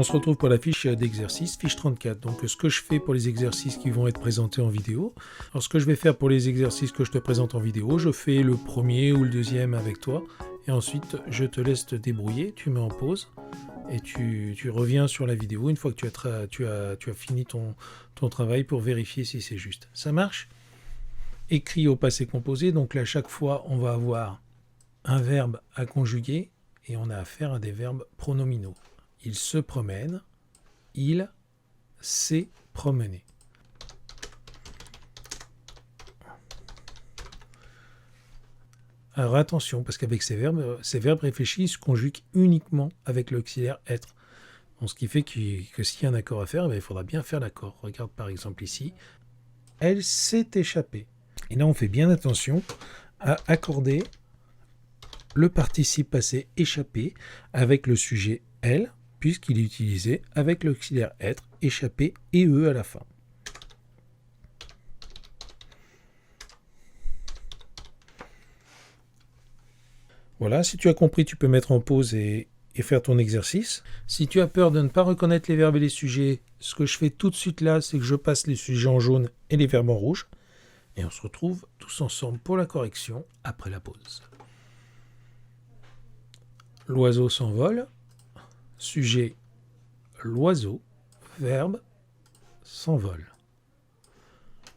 On se retrouve pour la fiche d'exercice, fiche 34. Donc ce que je fais pour les exercices qui vont être présentés en vidéo. Alors ce que je vais faire pour les exercices que je te présente en vidéo, je fais le premier ou le deuxième avec toi. Et ensuite, je te laisse te débrouiller, tu mets en pause. Et tu reviens sur la vidéo une fois que tu as fini ton travail pour vérifier si c'est juste. Ça marche? Écrit au passé composé, donc là chaque fois on va avoir un verbe à conjuguer et on a affaire à des verbes pronominaux. Il se promène, il s'est promené. Alors attention, parce qu'avec ces verbes réfléchis se conjuguent uniquement avec l'auxiliaire être. Donc, ce qui fait que s'il y a un accord à faire, il faudra bien faire l'accord. Regarde par exemple ici, elle s'est échappée. Et là on fait bien attention à accorder le participe passé échappé avec le sujet elle, puisqu'il est utilisé avec l'auxiliaire être, échappé et e à la fin. Voilà, si tu as compris, tu peux mettre en pause et faire ton exercice. Si tu as peur de ne pas reconnaître les verbes et les sujets, ce que je fais tout de suite là, c'est que je passe les sujets en jaune et les verbes en rouge. Et on se retrouve tous ensemble pour la correction après la pause. L'oiseau s'envole. Sujet, l'oiseau. Verbe, s'envole.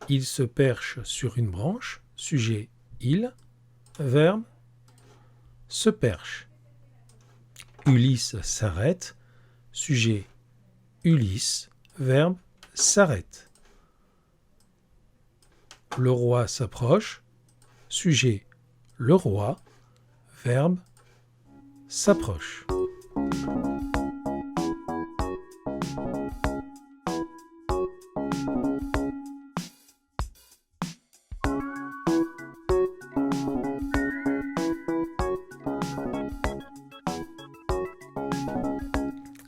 Il se perche sur une branche. Sujet, il. Verbe, se perche. Ulysse s'arrête. Sujet, Ulysse. Verbe, s'arrête. Le roi s'approche. Sujet, le roi. Verbe, s'approche.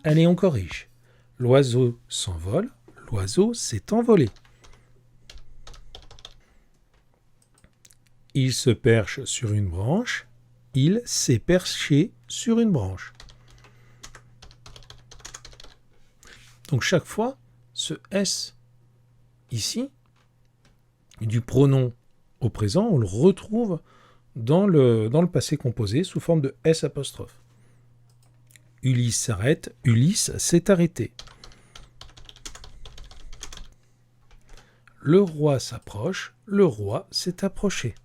Allez, on corrige. L'oiseau s'envole. L'oiseau s'est envolé. Il se perche sur une branche. Il s'est perché sur une branche. Donc chaque fois, ce S ici, du pronom au présent, on le retrouve dans le passé composé sous forme de S apostrophe. Ulysse s'arrête, Ulysse s'est arrêté. Le roi s'approche, le roi s'est approché.